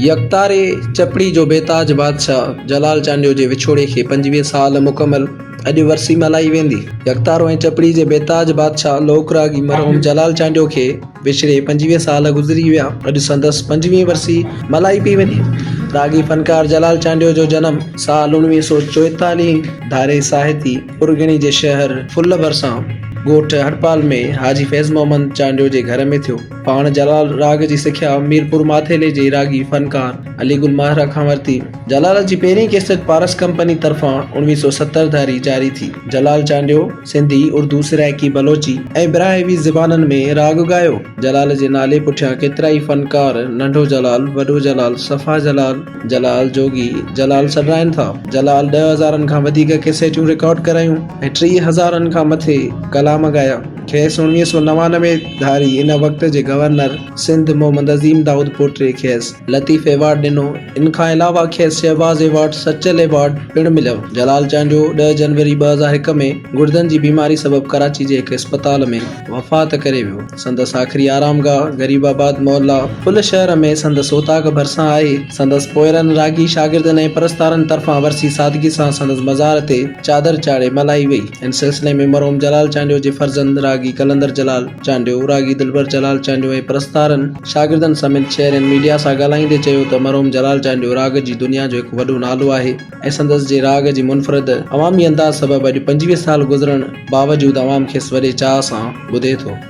यकतारे चपड़ी जो बेताज बादशाह जलाल चांडियो जे विछोड़े खे 25 साल मुकमल। अॼु वरसी मल्हाई वेंदी। यकतारो ऐं चपड़ी जे बेताज बादशाह लोक रागी मरहूम जलाल चांडियो खे विछड़े 25 साल गुज़री विया। अॼु संदसि 25वीं वरसी मल्हाई पई वञे। रागी फनकार जलाल चांडियो जो जनम साल 1944 धारे साहिती पुरगणी जे शहर फुल भरसां ॻोठ हड़पाल में हाजी फैज़ मोहम्मद चांडियो जे घर में थियो। पाण जलाल राग जी सिख्या मीरपुर माथेले जे रागी फनकार अली गुल माहरा खां वरिती। जलाल जी पहिरीं कैसेट पारस कंपनी तरफ़ां 1970 धारी जारी थी। जलाल चांडियो सिंधी, उर्दू, सिराइकी, बलोची ऐं ब्राहिवी ज़बाननि में राग ॻायो। जलाल जे नाले पुठियां केतिरा ई फनकार नंढो जलाल, वॾो जलाल, सफ़ा जलाल, जलाल जोगी, जलाल सॾाइनि था। जलाल 10,000 खां वधीक कैसेटूं रिकॉर्ड करायूं ऐं 30,000 खां मथे कलाम ॻाया। खेसि 1999 धारी इन वक़्त जे गवर्नर सिंध मोहम्मद अज़ीम दाऊद पोटे खेसि लतीफ़ एवॉर्ड ॾिनो। इन खां अलावा खेसि शहबाज़ एवॉर्ड, सचल एवॉर्ड पिणु मिलियो। जलाल चांडियो 10 जनवरी 2001 में गुर्दनि जी बीमारी सबबु कराची जे हिकु इस्पताल में वफ़ात करे वियो। संदसि आख़िरी आरामगाह गरीबाबाद मोहल्ला फुल शहर में संदसि ओताक भरिसां आहे। संदसि पोयरनि रागी शागिर्दनि ऐं परस्तारनि तरफ़ां वरसी सादगी सां संदसि मज़ार ते चादर चाढ़े मल्हाई वई। इन सिलसिले में मरहूम जलाल चांडियो जे फर्ज़ंद रागी कलंदर जलाल चांडियो, रागी दिलबर जलाल चांडियो ऐं परस्तारनि शागिर्दनि समेत शहरनि मीडिया सां ॻाल्हाईंदे चयो त मरहूम जलाल चांडियो राग जी दुनिया जो हिकु वॾो नालो आहे ऐं संदसि जे राग जी मुनफ़रिद अवामी अंदाज़ सबबु अॼु 25 साल गुज़रण बावजूदि अवाम खेसि वॾे चाह सां ॿुधे थो।